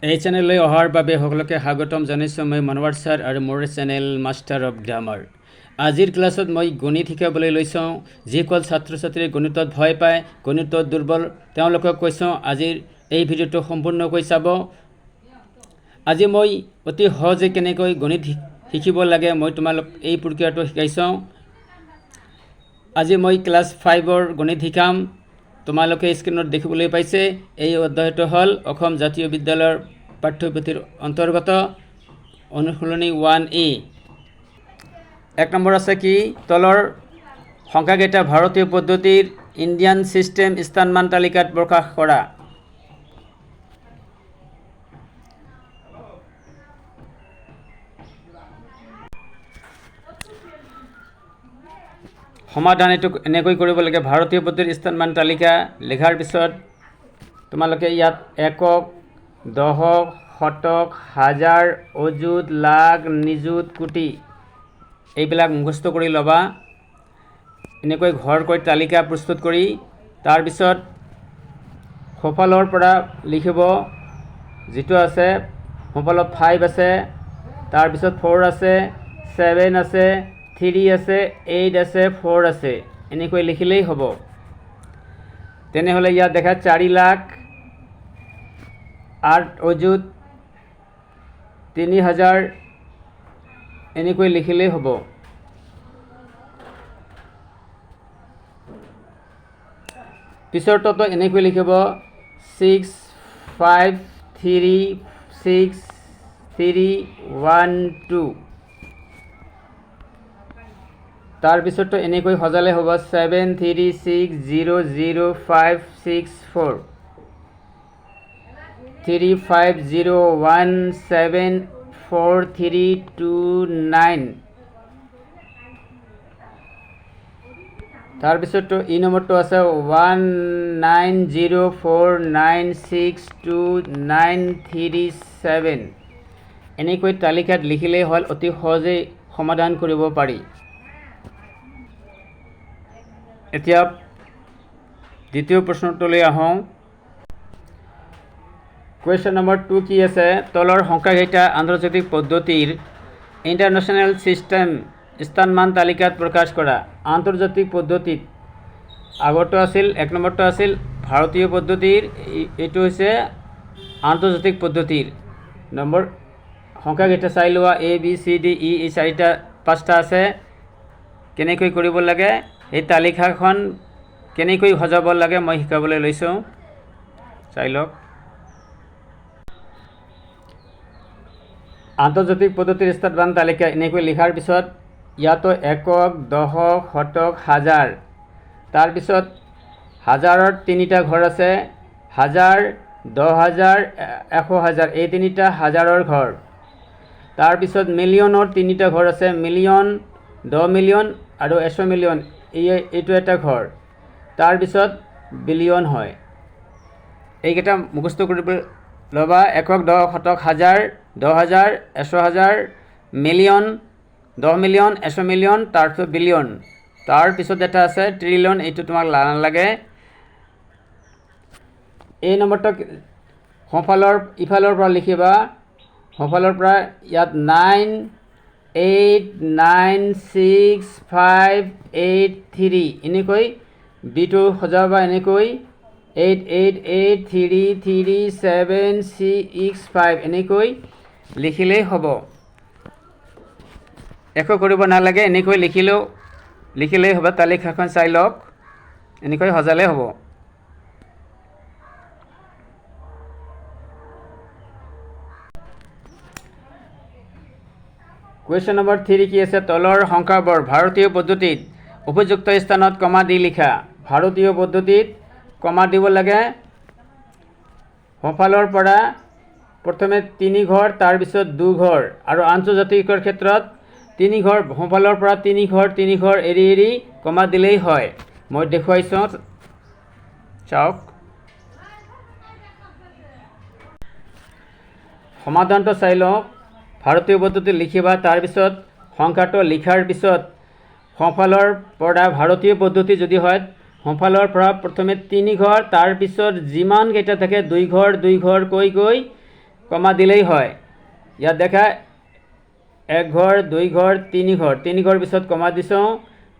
এই চেনেললৈ অহাৰ বাবে সকলোকে স্বাগতম জনাইছোঁ। মই মনোৱাৰ ছাৰ আৰু মোৰ চেনেল মাষ্টাৰ অফ গ্ৰামাৰ। আজিৰ ক্লাছত মই গণিত শিকাবলৈ লৈছোঁ। যিসকল ছাত্ৰ ছাত্ৰীয়ে গণিতত ভয় পায়, গণিতত দুৰ্বল, তেওঁলোকক কৈছোঁ আজিৰ এই ভিডিঅ'টো সম্পূৰ্ণকৈ চাব। আজি মই অতি সহজে কেনেকৈ গণিত শিকিব লাগে মই তোমালোক এই প্ৰক্ৰিয়াটো শিকাইছোঁ। আজি মই ক্লাছ 5ৰ গণিত শিকাম। তোমালোকে স্ক্ৰীনত দেখিবলৈ পাইছে এই অধ্যায়টো হ'ল অসম জাতীয় বিদ্যালয়ৰ পাঠ্যপুথিৰ অন্তৰ্গত অনুশীলনী 1A। 1 নম্বৰ আছে কি, তলৰ সংখ্যাকেইটা ভাৰতীয় পদ্ধতিৰ ইণ্ডিয়ান ছিষ্টেম স্থানমান তালিকাত প্ৰকাশ কৰা। সমাধান এইটো এনেকৈ কৰিব লাগে। ভাৰতীয় পদ্ধতিৰ স্থানমান তালিকা লিখাৰ পিছত তোমালোকে ইয়াত একক, দশক, শতক, হাজাৰ, অযুত, লাখ, নিযুত, কোটি এইবিলাক মুখস্থ কৰি ল'বা। এনেকৈ ঘৰকৈ তালিকা প্ৰস্তুত কৰি তাৰপিছত সোঁফালৰ পৰা লিখিব। যিটো আছে সোঁফালত 5 আছে, তাৰপিছত 4 আছে, 7 আছে, 3 আছে, 8 আছে, 4 আছে, এনেকৈ লিখিলেই হ'ব। তেনেহ'লে ইয়াত দেখা 4 লাখ, 8 অযুত, 3000 এনেকৈ লিখিলেই হ'ব। পিছৰটোতো এনেকৈ লিখিব 6 5 3 6 3 1 2। তাৰপিছততো এনেকৈ সজালে হ'ব 7 3 6 0 0 5 6 4 3 5 0 1 7 4 3 2 9। তাৰপিছততো ই নম্বৰটো আছে 1 9 0 4 9 6 2 9 3 7। এনেকৈ তালিকাত লিখিলেই হ'ল, অতি সহজেই সমাধান কৰিব পাৰি। এতিয়া দ্বিতীয় প্ৰশ্নটোলৈ আহোঁ। কুৱেশ্যন নম্বৰ 2 কি আছে, তলৰ সংখ্যাকেইটা আন্তৰ্জাতিক পদ্ধতিৰ ইণ্টাৰনেশ্যনেল ছিষ্টেম স্থানমান তালিকাত প্ৰকাশ কৰা। আন্তৰ্জাতিক পদ্ধতিত আগৰটো আছিল 1 নম্বৰটো আছিল ভাৰতীয় পদ্ধতিৰ, এইটো হৈছে আন্তৰ্জাতিক পদ্ধতিৰ নম্বৰ। সংখ্যাকেইটা চাই লোৱা, ABCDE এই 4-5টা আছে। কেনেকৈ কৰিব লাগে এই তালিকাখন কেনেকৈ সজাব লাগে মই শিকাবলৈ লৈছোঁ, চাই লওক। আন্তৰ্জাতিক পদ্ধতিৰ স্থানমান তালিকা এনেকৈ লিখাৰ পিছত ইয়াতো একক, দশক, শতক, হাজাৰ। তাৰপিছত হাজাৰত 3টা ঘৰ আছে, 1000, 10,000, 100,000 এই 3টা হাজাৰৰ ঘৰ। তাৰপিছত মিলিয়নৰ 3টা ঘৰ আছে, মিলিয়ন, 10 মিলিয়ন আৰু 100 মিলিয়ন এইটো এটা ঘৰ। তাৰপিছত বিলিয়ন হয়। এইকেইটা মুখস্থ কৰিব ল'বা। একক, দশক, শতক, হাজাৰ, 10,000, 100,000, মিলিয়ন, 10 মিলিয়ন, 100 মিলিয়ন, তাৰপিছত বিলিয়ন। তাৰপিছত এটা আছে ট্ৰিলিয়ন, এইটো তোমাক নালাগে। এই নম্বৰটো ইফালৰ পৰা লিখিবা। সোঁফালৰ পৰা ইয়াত 9 8 9 6 5 8 3 এনেকৈ বিটো সজাবা। এনেকৈ 8 8 8 3 3 7 6 5 এনেকৈ লিখিলেই হ'ব। একো কৰিব নালাগে, এনেকৈ লিখিলেই হ'ব। তালিকাখন চাই লওক, এনেকৈ সজালেই হ'ব। কুৱেশ্যন নম্বৰ 3 কি আছে, তলৰ সংখ্যাবোৰ ভাৰতীয় পদ্ধতিত উপযুক্ত স্থানত কমা দি লিখা। ভাৰতীয় পদ্ধতিত কমা দিব লাগে। সোঁফালৰ পৰা প্ৰথমে 3 ঘৰ, তাৰপিছত 2 ঘৰ, আৰু আন্তৰ্জাতিকৰ ক্ষেত্ৰত 3 ঘৰ, সোঁফালৰ পৰা 3 ঘৰ এৰি এৰি কমা দিলেই হয়। মই দেখুৱাইছোঁ, চাওক। সমাধানটো চাই লওক। ভাৰতীয় পদ্ধতি লিখিবা। তাৰপিছত সংখ্যাটো লিখাৰ পিছত সোঁফালৰ পৰা ভাৰতীয় পদ্ধতি যদি হয় সোঁফালৰ পৰা প্ৰথমে 3 ঘৰ, তাৰপিছত যিমান কেইটা থাকে 2 ঘৰ 2 ঘৰ কৈ কমা দিলেই হয়। ইয়াত দেখা 1 ঘৰ 2 ঘৰ 3 ঘৰ 3 ঘৰ পিছত কমা দিছোঁ,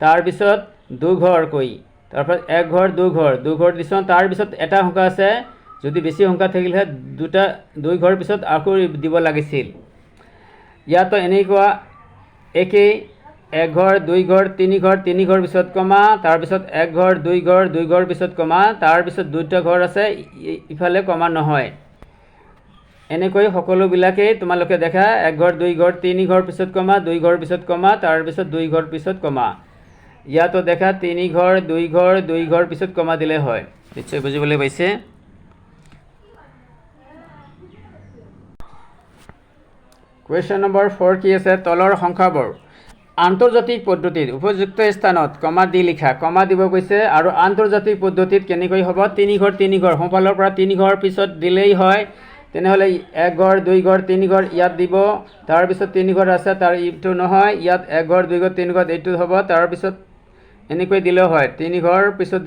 তাৰপিছত 2 ঘৰকৈ, তাৰপিছত 1 ঘৰ 2 ঘৰ 2 ঘৰ দিছোঁ, তাৰপিছত এটা সংখ্যা আছে, যদি বেছি সংখ্যা থাকিলে 2 ঘৰ পিছত আকৌ দিব লাগিছিল। ইয়াতো এনেকুৱা একেই 1 ঘৰ 2 ঘৰ 3 ঘৰ 3 ঘৰ পিছত কমা, তাৰপিছত 1 ঘৰ 2 ঘৰ 2 ঘৰ পিছত কমা, তাৰপিছত 2টা ঘৰ আছে, ইফালে কমা নহয়। এনেকৈ সকলোবিলাকেই তোমালোকে দেখা 1 ঘৰ 2 ঘৰ 3 ঘৰ পিছত কমা, 2 ঘৰ পিছত কমা, তাৰপিছত 2 ঘৰ পিছত কমা। ইয়াতো দেখা 3 ঘৰ 2 ঘৰ 2 ঘৰ পিছত কমা দিলে হয়। নিশ্চয় বুজিবলৈ পাইছে। কুৱেশ্যন নম্বৰ 4 কি আছে, তলৰ সংখ্যাবোৰ আন্তৰ্জাতিক পদ্ধতিত উপযুক্ত স্থানত কমা দি লিখা। কমা দিব কৈছে, আৰু আন্তৰ্জাতিক পদ্ধতিত কেনেকৈ হ'ব, 3 ঘৰ 3 ঘৰ সোঁফালৰ পৰা 3 ঘৰ পিছত দিলেই হয়। তেনেহ'লে 1 ঘৰ 2 ঘৰ 3 ঘৰ ইয়াত দিব, তাৰপিছত 3 ঘৰ আছে, তাৰ ইটো নহয়, ইয়াত 1 ঘৰ 2 ঘৰ 3 ঘৰ এইটো হ'ব, তাৰপিছত এনেকৈ দিলেও হয়। 3 ঘৰ পিছত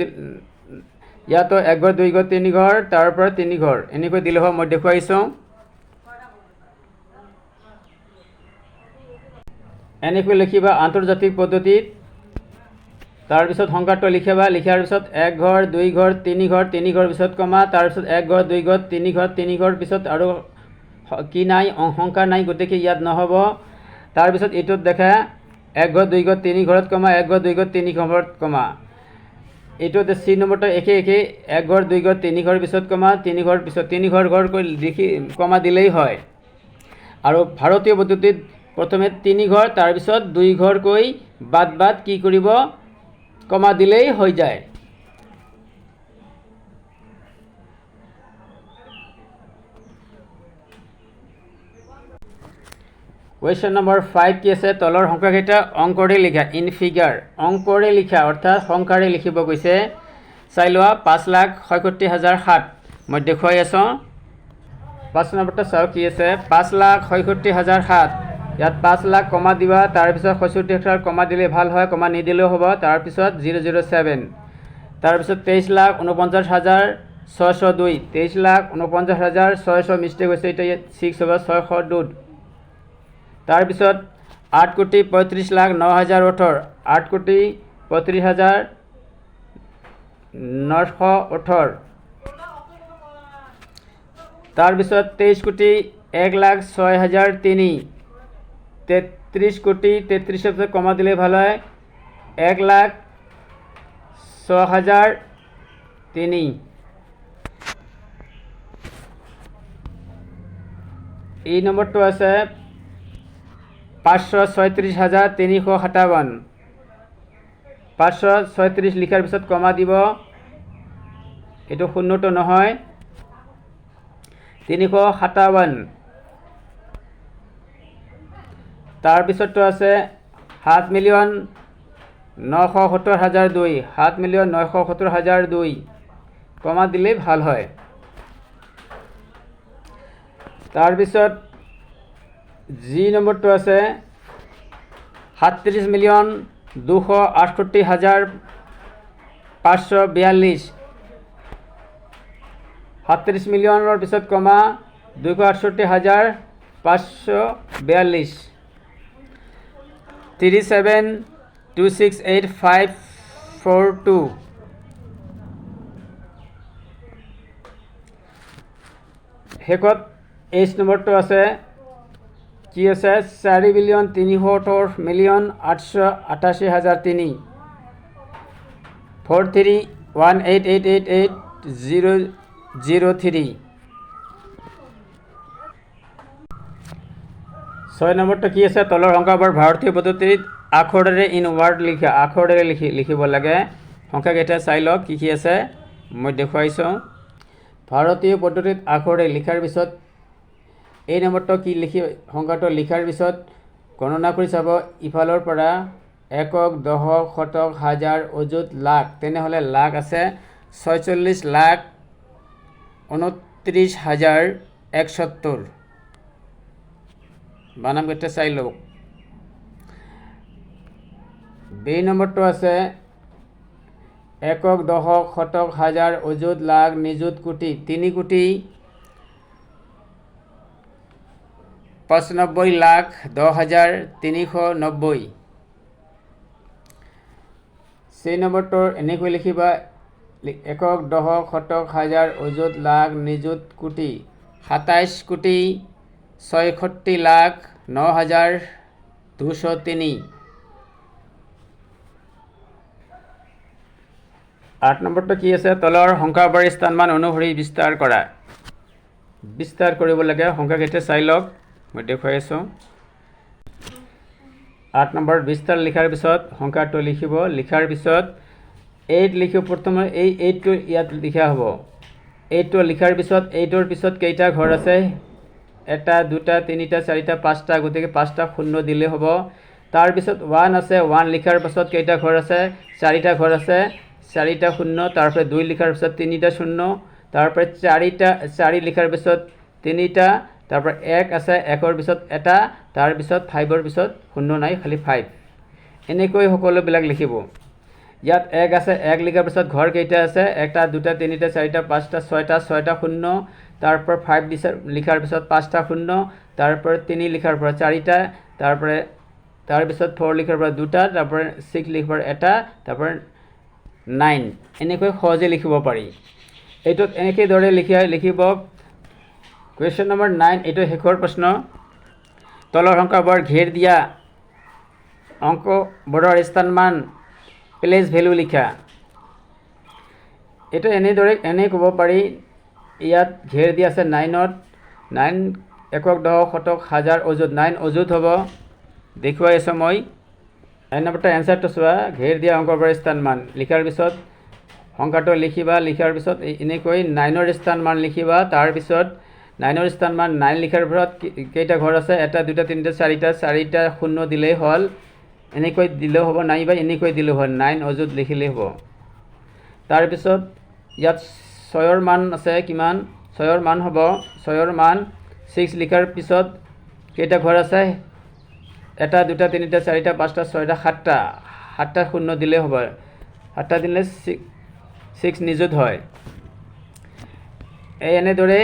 ইয়াতো 1 ঘৰ 2 ঘৰ 3 ঘৰ, তাৰ পৰা 3 ঘৰ এনেকৈ দিলেও হয়। মই দেখুৱাইছোঁ। এনেকৈ লিখিবা আন্তৰ্জাতিক পদ্ধতিত, তাৰপিছত সংখ্যাটো লিখিবা, লিখাৰ পিছত 1 ঘৰ 2 ঘৰ 3 ঘৰ 3 ঘৰ পিছত কমা, তাৰপিছত 1 ঘৰ 2 ঘৰ 3 ঘৰ পিছত আৰু কি নাই, সংখ্যা নাই, গতিকে ইয়াত নহ'ব। তাৰপিছত এইটোত দেখা 1 ঘৰ 2 ঘৰ 3 ঘৰত কমা, 1 ঘৰ 2 ঘৰ 3 ঘৰত কমা। এইটোতে চি নম্বৰটো একে 1 ঘৰ 2 ঘৰ 3 ঘৰ পিছত কমা, 3 ঘৰ পিছত 3 ঘৰ ঘৰকৈ লিখি কমা দিলেই হয়। আৰু ভাৰতীয় পদ্ধতিত প্ৰথমে 3 ঘৰ, তাৰপিছত 2 ঘৰকৈ বাদ কি কৰিব, কমা দিলেই হৈ যায়। কুৱেশ্যন নম্বৰ 5 কি আছে, তলৰ সংখ্যাকেইটা অংকৰে লিখা। ইন ফিগাৰ, অংকৰে লিখা অৰ্থাৎ সংখ্যাৰে লিখিব কৈছে। চাই লোৱা 5,67,007 মই দেখুৱাই আছোঁ। 5 নম্বৰটো চাওঁ কি আছে, 5,67,007। ইয়াত 5 লাখ কমা দিবা, তাৰপিছত 67,000 কমা দিলে ভাল হয়, কমা নিদিলেও হ'ব। তাৰপিছত 007, তাৰপিছত 23,49,602, 23,49,600 মিষ্টেক হৈছে, এতিয়া 6 হ'ব, 602। তাৰপিছত 8,35,09,018, 8,35,918। তাৰপিছত 23,01,06,003, 33,33,000 পিছত কমা দিলে ভাল হয়, 1,06,003। এই নম্বৰটো আছে 536,357, 536 লিখাৰ পিছত কমা দিব, এইটো শূন্যটো নহয়, 357। তাৰপিছতটো আছে 7,970,002, 7,970,002 কমা দিলেই ভাল হয়। তাৰপিছত জি নম্বৰটো আছে 37,268,542, 37 মিলিয়নৰ পিছত কমা 268,542, 37,268,542। শেষত এইচ নম্বৰটো আছে কি আছে, 4,370,888,003, 43,18,88,8,003। 6 নম্বৰটো কি আছে, তলৰ সংখ্যাবোৰ ভাৰতীয় পদ্ধতিত আখৰেৰে ইন ৱাৰ্ড লিখা। আখৰেৰে লিখিব লাগে। সংখ্যাকেইটা চাই লওক কি আছে, মই দেখুৱাইছোঁ। ভাৰতীয় পদ্ধতিত আখৰে লিখাৰ পিছত এই নম্বৰটো কি সংখ্যাটো লিখাৰ পিছত গণনা কৰি চাব, ইফালৰ পৰা একক, দশক, শতক, হাজাৰ, অযুত, লাখ। তেনেহ'লে লাখ আছে 46,29,170। বানামকেইটা চাই লওক। বি নম্বৰটো আছে একক, দশক, শতক, হাজাৰ, অযুত, লাখ, নিযুত, কোটি। 3,03,000,000 95,10,390 সেই নম্বৰটোৰ এনেকৈ লিখিবা একক দশক শতক হাজাৰ অযুত লাখ নিযুত কোটি 27,66,09,203 8 নম্বৰটো কি আছে তলৰ সংখ্যাবাৰী স্থানমান অনুসৰি বিস্তাৰ কৰা বিস্তাৰ কৰিব লাগে সংখ্যাকেইটা চাই লওক মই দেখুৱাই আছোঁ 8 নম্বৰ বিস্তাৰ লিখাৰ পিছত সংখ্যাটো লিখিব লিখাৰ পিছত 8 লিখিব প্ৰথমে এই 8টো ইয়াত লিখা হ'ব 8টো লিখাৰ পিছত 8ৰ পিছত কেইটা ঘৰ আছে এটা দুটা তিনিটা চাৰিটা পাঁচটা গতিকে পাঁচটা শূন্য দিলে হ'ব তাৰ পিছত 1 আছে 1 লিখাৰ পিছত কেইটা ঘৰ আছে চাৰিটা ঘৰ আছে চাৰিটা শূন্য তাৰপৰা 2 লিখাৰ পিছত তিনিটা শূন্য তাৰপৰা 4 লিখাৰ পিছত তিনিটা তাৰপৰা 1 আছে 1ৰ পিছত এটা তাৰ পিছত 5ৰ পিছত শূন্য নাই খালি 5 এনেকৈ সকলোবিলাক লিখিব ইয়াত 1 আছে 1 লিখাৰ পিছত ঘৰ কেইটা আছে এটা দুটা তিনিটা চাৰিটা পাঁচটা ছয়টা শূন্য তাৰপৰা 5 লিখাৰ পিছত পাঁচটা শূন্য তাৰপৰা 3 লিখাৰ পৰা চাৰিটা তাৰপৰা তাৰ পিছত 4 লিখাৰ পৰা দুটা তাৰপৰা 6 লিখাৰ পৰা এটা তাৰপৰা 9 এনেকৈ সহজে লিখিব পাৰি এইটোত এনেকৈ দৰে লিখিব কুৱেশ্যন নম্বৰ 9 এইটো শেষৰ প্ৰশ্ন তলৰ সংখ্যাবোৰ ঘেৰ দিয়া অংকবোৰৰ স্থানমান প্লেচ ভেলু লিখা এইটো এনেই ক'ব পাৰি ইয়াত ঘেৰ দিয়া আছে 9ত 9 একক দশক শতক হাজাৰ অযুত 9 অযুত হ'ব দেখুৱাই আছোঁ মই 9 নম্বৰটো এনচাৰটো চোৱা ঘেৰ দিয়া অংকবোৰৰ স্থানমান লিখাৰ পিছত সংখ্যাটো লিখিবা লিখাৰ পিছত এনেকৈ 9ৰ স্থানমান লিখিবা তাৰপিছত 9ৰ স্থানমান 9 লিখাৰ পিছত কেইটা ঘৰ আছে এটা দুটা তিনিটা চাৰিটা শূন্য দিলেই হ'ল এনেকৈ দিলেও হ'ব নাইবা এনেকৈ দিলেও হ'ল 9 অযুত লিখিলেই হ'ব তাৰপিছত ইয়াত 6ৰ মান আছে কিমান 6ৰ মান হ'ব 6ৰ মান 6 লিখাৰ পিছত কেইটা ঘৰ আছে এটা দুটা তিনিটা চাৰিটা পাঁচটা ছয়টা সাতটা শূন্য দিলেই হ'ব 7টা দিলে 6 নিযুত হয় এই এনেদৰে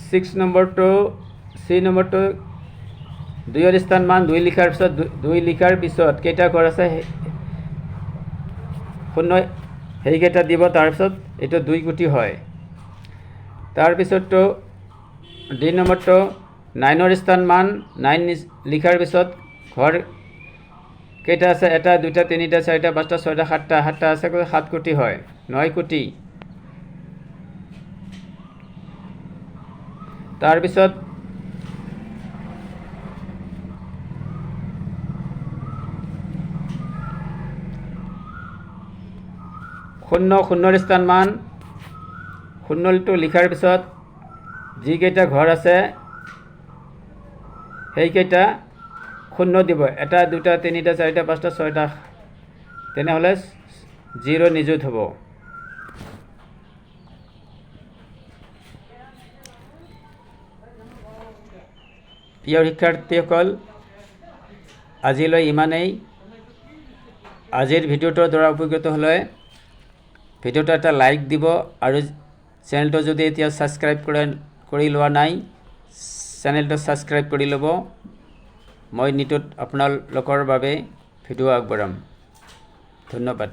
6 নম্বৰটো চি নম্বৰটো 2ৰ স্থানমান 2 লিখাৰ পিছত 2 লিখাৰ পিছত কেইটা ঘৰ আছে শূন্য সেইকেইটা দিব তাৰপিছত এইটো 2 কোটি হয় তাৰপিছতটো ডি নম্বৰটো 9ৰ স্থানমান 9 লিখাৰ পিছত ঘৰ কেইটা আছে এটা দুটা তিনিটা চাৰিটা পাঁচটা ছয়টা সাতটা আছে 7 কোটি হয় 9 কোটি তাৰপিছত শূন্যৰ স্থানমান শূন্যটো লিখাৰ পিছত যিকেইটা ঘৰ আছে সেইকেইটা শূন্য দিব এটা দুটা তিনিটা চাৰিটা পাঁচটা ছয়টা তেনেহ'লে 0 নিযুত হ'ব প্ৰিয় শিক্ষাৰ্থীসকল আজিলৈ ইমানেই আজিৰ ভিডিঅ'টোৰ দ্বাৰা উপকৃত হ'লে ভিডিঅ'টো এটা লাইক দিব আৰু চেনেলটো যদি এতিয়া ছাবস্ক্ৰাইব কৰি লোৱা নাই চেনেলটো ছাবস্ক্ৰাইব কৰি ল'ব মই নিতত আপোনালোকৰ বাবে ভিডিঅ' আগবঢ়াম ধন্যবাদ